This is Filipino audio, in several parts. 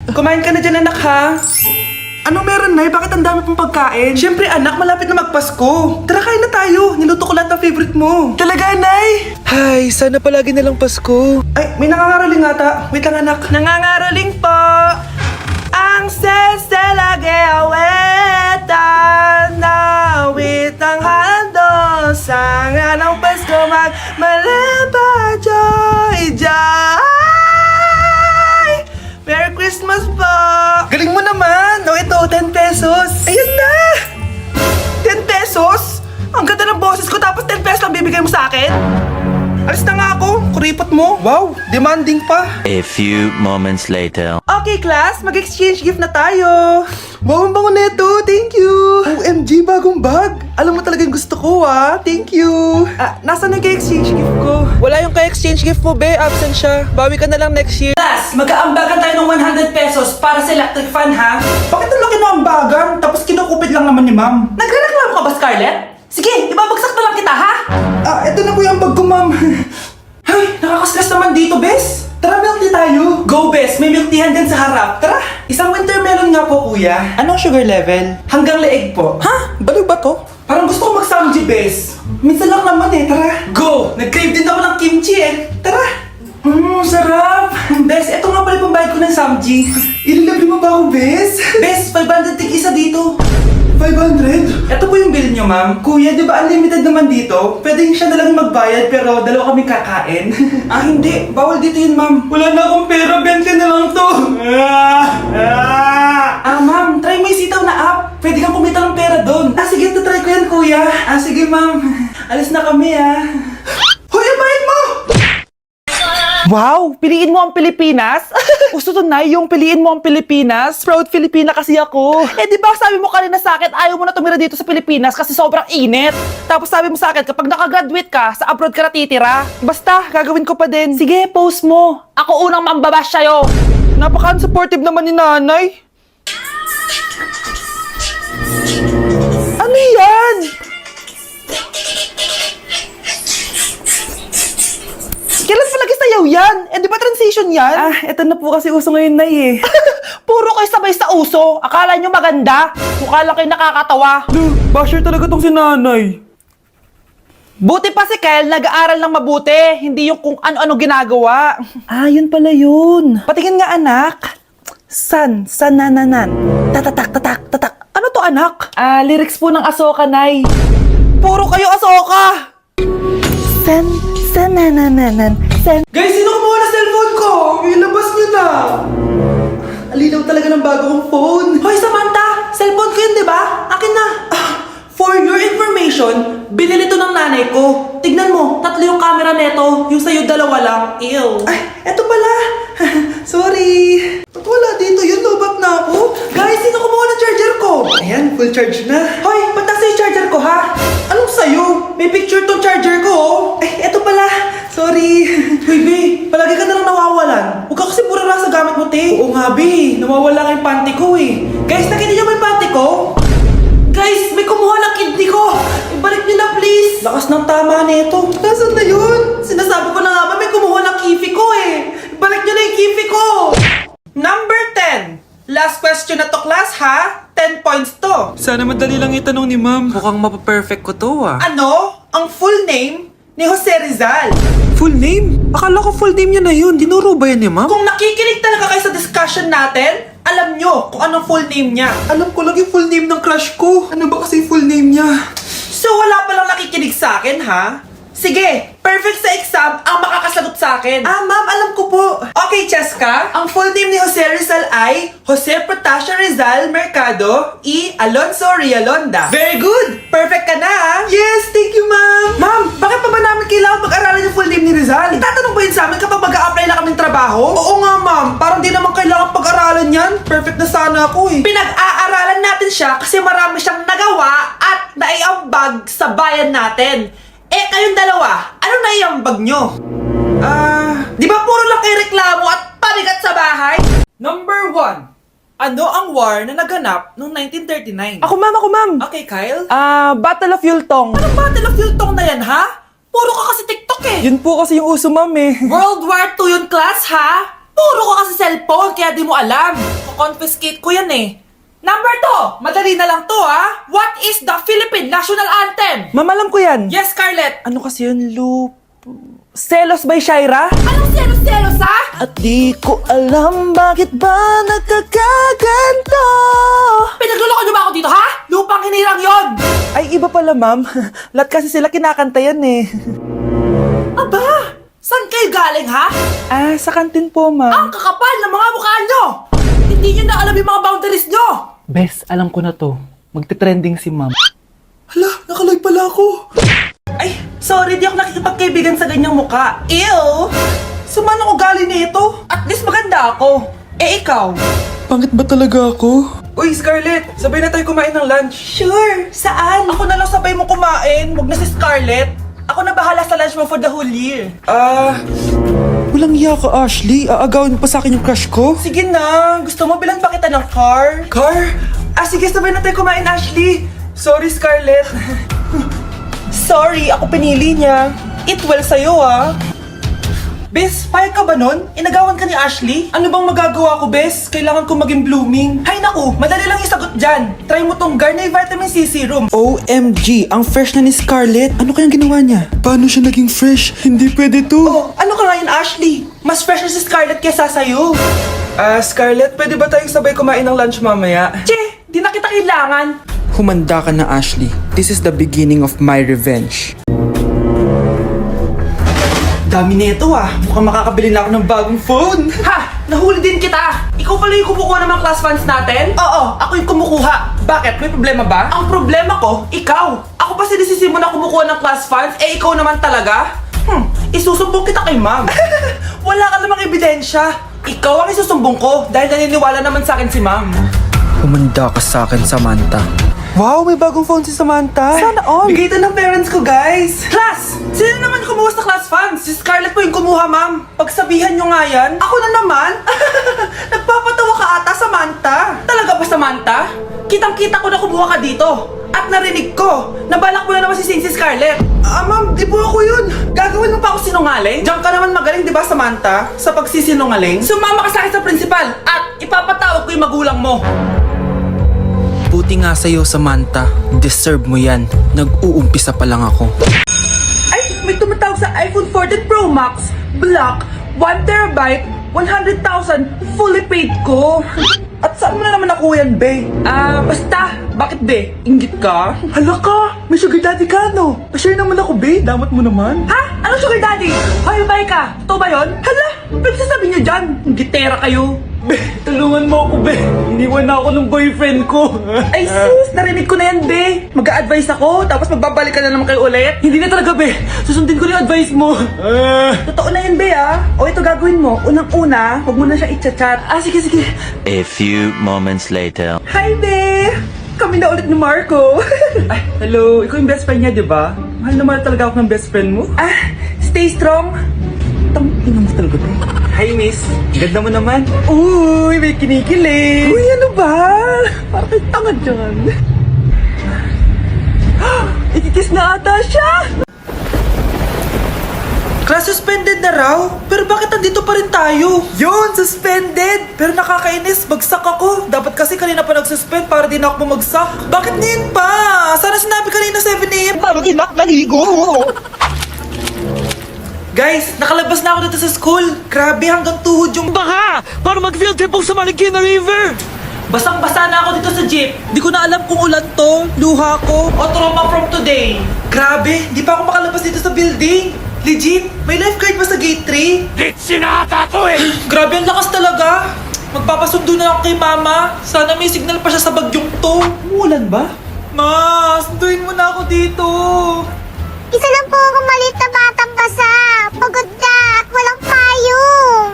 Kumain ka na dyan, anak, ha? Ano meron, Nay? Bakit ang dami pong pagkain? Siyempre, anak, malapit na magpasko. Tara, kain na tayo. Niluto ko lahat ng favorite mo. Talaga, Nay? Hay, sana palagi na lang Pasko. Ay, may nangangaraling ata. Wait lang, anak. Nangangaraling po. Ang seselage awetan na witang hando sa nga ng Pasko magmalaba joy joy. Merry Christmas po! Galing mo naman! No, ito, 10 pesos. Ayan na! 10 pesos? Ang ganda ng boses ko tapos 10 pesos lang bibigay mo sa akin? Alis na nga ako, kuripot mo. Wow, demanding pa. A few moments later. Okay, class, mag-exchange gift na tayo. Wow, ang bango neto, thank you. OMG, bagong bag. Alam mo talaga yung gusto ko, ah. Thank you. Nasaan yung ka-exchange gift ko? Wala yung ka-exchange gift mo, be. Absent siya. Bawi ka na lang next year. Class, mag-aambagan tayo ng 100 pesos para sa electric fan, ha? Bakit ang laki ng ambagan? Tapos kinukupit lang naman ni ma'am. Nagre-reklamo ka ba, Scarlett? Sige, ibabagsak na lang kita, ha? Eto na po yung bag ko, ma'am. Ay, nakakaslas naman dito, bes. Tara, milk tea tayo. Go, bes. May milk tea dyan sa harap. Tara. Isang winter melon nga po, kuya. Anong sugar level? Hanggang leeg po. Ha? Baliw ba to? Parang gusto ko mag-samji, bes. Minsan lang naman eh. Tara. Go! Nag-crave din ako ng kimchi eh. Tara. Sarap! Bes, eto nga pala yung pambayad ko ng samji. Ililibre mo ba ako, bes? Bes, 500 tig isa dito. 500? Ito po yung bill nyo, ma'am. Kuya, di ba unlimited naman dito? Pwede siya na lang magbayad pero dalawa kami kakain. Hindi. Bawal dito yun, ma'am. Wala na akong pera. 20 na lang to. Ma'am. Try mo yung sitaw na app. Pwede kang kumita ng pera doon. Sige. Try ko yan, kuya. Sige, ma'am. Alis na kami, Hoy, ang bayad mo! Wow! Piliin mo ang Pilipinas? Gusto to, Nay, yung piliin mo ang Pilipinas. Proud Filipina kasi ako. Di ba sabi mo kanina sa akin, ayaw mo na tumira dito sa Pilipinas kasi sobrang init. Tapos sabi mo sa akin, kapag nakagraduate ka, sa abroad ka na titira. Basta, gagawin ko pa din. Sige, post mo. Ako unang mambabash sa'yo. Napaka-supportive naman ni nanay. Ano yan? Kailan palagi sayaw yan? Di ba transition yan? Eto na po kasi uso ngayon, Nay, Puro kayo sabay sa uso. Akala nyo maganda. Mukha lang kayo nakakatawa. Basher talaga tong si nanay. Buti pa si Kyle, nag-aaral ng mabuti. Hindi yung kung ano-ano ginagawa. Yun pala yun. Patingin nga, anak. Sanananan. Tatak. Ano to, anak? Lyrics po ng Asoka, Nay. Puro kayo Asoka. Sanananan. Guys, sino kumuha na cellphone ko? Ilabas nyo na. Alinaw talaga ng bago kong phone. Hoy, Samantha! Cellphone ko yun, di ba? Akin na. For your information, binili to ng nanay ko. Tignan mo, 3 yung camera neto. Yung sa'yo 2 lang. Ew. Eto pala. Sorry. Ba't wala dito? Yun, lobat na ako. Guys, sino kumuha ng charger ko? Ayan, full charge na. Hoy, ba't nasa yung charger ko, ha? Anong sa'yo? May picture tong charger ko, eto pala. Sorry. Hoy, be, palagi ka na lang nawawalan. Huwag ka kasi pura sa gamit mo, te. Oo nga, be. Nawawala nga yung panty ko, Guys, nakita niyo ba yung panty ko? Guys, may kumuha ng kidney ko. Ibalik niyo na, please. Lakas ng tama nito. Nasaan na yun? Sinasabi ko na nga ba, may kumuha ng kifi ko, Ibalik niyo na yung kifi ko. Number 10. Last question na to, class, ha? 10 points to. Sana madali lang itanong ni ma'am. Mukhang mapaperfect ko to, Ano? Ang full name ni Jose Rizal. Full name? Akala ko full name niya na yun. Dinuro ba yan ni ma'am? Kung nakikinig talaga kayo sa discussion natin, alam nyo kung anong full name niya. Alam ko lang yung full name ng crush ko. Ano ba kasi full name niya? So wala palang nakikinig sa akin, ha? Sige, perfect sa exam ang makakasagot sa akin. Ma'am, alam ko po. Okay, Cheska. Ang full name ni Jose Rizal ay Jose Protasio Rizal Mercado y Alonso Rialonda. Very good! Perfect ka na, ha? Yes, thank you, ma'am. Ma'am, bakit pa ba namin kailangan pag-aralan yung full name ni Rizal? Itatanong ba yun sa amin kapag mag-a-apply na kaming trabaho? Oo nga, ma'am. Parang di naman kailangan pag-aralan yan. Perfect na sana ako, Pinag-aaralan natin siya kasi marami siyang nagawa at naiambag sa bayan natin. Kayong dalawa, ano naiambag nyo? Di ba puro lang kayo reklamo at panigat sa bahay? Number 1. Ano ang war na naganap noong 1939? Ako, ma'am. Okay, Kyle? Battle of Yultong. Anong Battle of Yultong na yan, ha? Puro ka kasi TikTok, Yun po kasi yung uso, ma'am, World War II yun, class, ha? Puro ka kasi cellphone, kaya di mo alam. Confiscate ko yan eh. Number 2, madali na lang to ha. What is the Philippine National Anthem? Ma'am, alam ko yan. Yes, Scarlett. Ano kasi yun, Lu? Selos by Shaira? Anong selos-selos ha? At di ko alam bakit ba nagkakaganto. Pinagluloko niyo ba ako dito ha? Lupang hinirang yon. Ay, iba pala, ma'am. Lahat kasi sila kinakanta yan eh. Aba, saan kayo galing ha? Ah, sa kantin po, Ang ma'am. kakapal ng mga mukha nyo. Hindi nyo na alam yung mga boundaries nyo. Bes, alam ko na to. Magte-trending si ma'am. Hala, nakalive pala ako. Ay, sorry, di ako nakikipagkaibigan sa ganyang muka. Ew! Suman ako galing nito. At least maganda ako. Eh, ikaw? Pangit ba talaga ako? Uy, Scarlett, sabay na tayo kumain ng lunch. Sure, saan? Ako na lang sabay mo kumain. Huwag na si Scarlett. Ako na bahala sa lunch mo for the whole year. Walang iya ka, Ashley. Aagawin mo pa sa akin yung crush ko. Sige na, gusto mo bilan pa kita ng car? Car? Sige, sabay na tayo kumain, Ashley. Sorry, Scarlett. Sorry, ako pinili niya. Eat well sa'yo, ah. Bes, payag ka ba nun? Inagawan ka ni Ashley? Ano bang magagawa ko, Bes? Kailangan ko maging blooming. Hay naku, madali lang yung sagot dyan. Try mo tong Garnier Vitamin C Serum. OMG, ang fresh na ni Scarlett. Ano kayang ginawa niya? Paano siya naging fresh? Hindi pwede to. Oh, ano ka ngayon, Ashley? Mas fresh na si Scarlett kesa sa'yo. Scarlett, pwede ba tayong sabay kumain ng lunch mamaya? Che, di na kita kailangan. Humanda ka na, Ashley. This is the beginning of my revenge. Dami nito ah. Mukhang makakabili na ako ng bagong phone. Ha! Nahuli din kita! Ikaw pala yung kumukuha ng mga class funds natin? Oo, ako yung kumukuha. Bakit? May problema ba? Ang problema ko, ikaw. Ako pa sinisisi mo na kumukuha ng class funds, eh ikaw naman talaga? Isusumbong kita kay ma'am. Wala ka namang ebidensya. Ikaw ang isusumbong ko dahil naniniwala naman sa akin si ma'am. Humanda ka sa akin, Samantha. Wow, may bagong phone si Samantha. Sana all! Bigay ito ng parents ko, guys! Class! Sino naman kumuha sa class funds? Si Scarlett po yung kumuha, ma'am. Pagsabihan nyo nga yan. Ako na naman? Nagpapatawa ka ata, Samantha. Talaga ba, Samantha? Kitang-kita ko na kumuha ka dito. At narinig ko, nabalak mo na naman si Scarlett. Ma'am, di po ako yun. Gagawin mo pa ako sinungaling? Diyan ka naman magaling, di ba, Samantha? Sa pagsisinungaling? Sumama ka sa akin sa principal at ipapatawag ko yung magulang mo. Buti nga sa'yo, Samantha. Deserve mo yan. Nag-uumpisa pa lang ako. Ay, may tumatawag sa iPhone 14 Pro Max. Black, 1TB, 100,000, fully paid ko. At saan mo na naman nakuha yan, be? Basta. Bakit, be? Inggit ka? Hala ka! May sugar daddy ka, no? Pa-share naman ako, be. Damat mo naman. Ha? Anong sugar daddy? Hoy, bay ka. Totoo ba yun? Hala! Pagsasabi niyo dyan. Inggitera kayo. Be, tulungan mo ako, be. Iniwan na ako ng boyfriend ko. Ay, sus! Narinig ko na yan, be. Mag-a-advise ako, tapos magbabalik ka na naman kayo ulit. Hindi na talaga, be. Susundin ko na yung advice mo. Totoo na yan, be, ah. O, ito gagawin mo. Unang-una, huwag mo na siya i-chat. Sige, sige. A few moments later. Hi, be! Kami na ulit ni Marco. Ay, hello. Ikaw yung best friend niya, di ba? Mahal na mahal talaga ako ng best friend mo. Stay strong. Tangina mo talaga, be. Hi, miss. Ganda mo naman. Uy, may kinikilig. Uy, ano ba? Parang may tanga dyan. Ikikiss na ata siya. Class suspended na raw? Pero bakit nandito pa rin tayo? Yun, suspended! Pero nakakainis, bagsak ako. Dapat kasi kanina pa nag-suspend para di na ako bumagsak. Bakit ngayon pa? Sana sinabi kanina 7 AM. Parang inak naligo. Guys, nakalabas na ako dito sa school. Grabe, hanggang tuhod yung baha! Para mag-field trip sa Marikina River! Basang-basa na ako dito sa jeep. Di ko na alam kung ulan to, luha ko, o trauma from today. Grabe, di pa ako makalabas dito sa building. Legit, may lifeguard ba sa gate 3? Sinata to eh! Grabe, ang lakas talaga. Magpapasundo na ako kay mama. Sana may signal pa siya sa bagyong to. Umulan ba? Ma, sunduin mo na ako dito. Isa lang po akong maliit na batang basa. Pagod na at walang payong.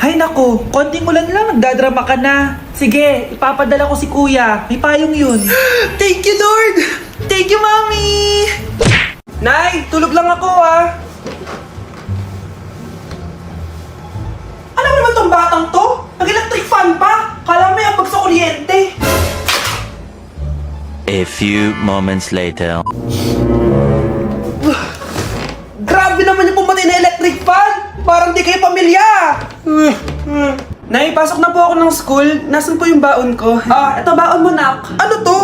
Hay nako, konting ulan lang, nagdadrama ka na. Sige, ipapadala ko si kuya. May payong yun. Thank you, Lord! Thank you, Mommy! Nay, tulog lang ako ah. Ano naman tong batang to? Nag-electric fan pa. Kala may abag sa kuryente. A few moments later. Grabe naman yung pumatay na electric fan. Parang di kayo pamilya. Nay, pasok na po ako ng school. Nasaan po yung baon ko? Ito baon mo, nak. Ano to?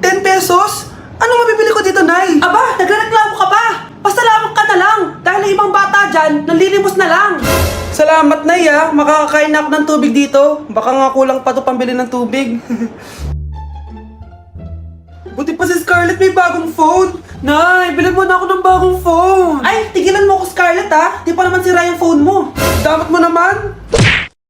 10 pesos? Ano mabibili ko dito, Nay? Aba, nagrereklamo ka pa. Pasalamat ka na lang. Dahil yung ibang bata dyan, nanlilimos na lang. Salamat, Nay, ah. Makakakain na ako ng tubig dito. Baka nga kulang pa to pambili ng tubig. Buti pa si Scarlett may bagong phone. Nay, bilhin mo na ako ng bagong phone. Ay, tigilan mo ako, Scarlett, ha? Di pa naman sira yung phone mo. Dapat mo naman.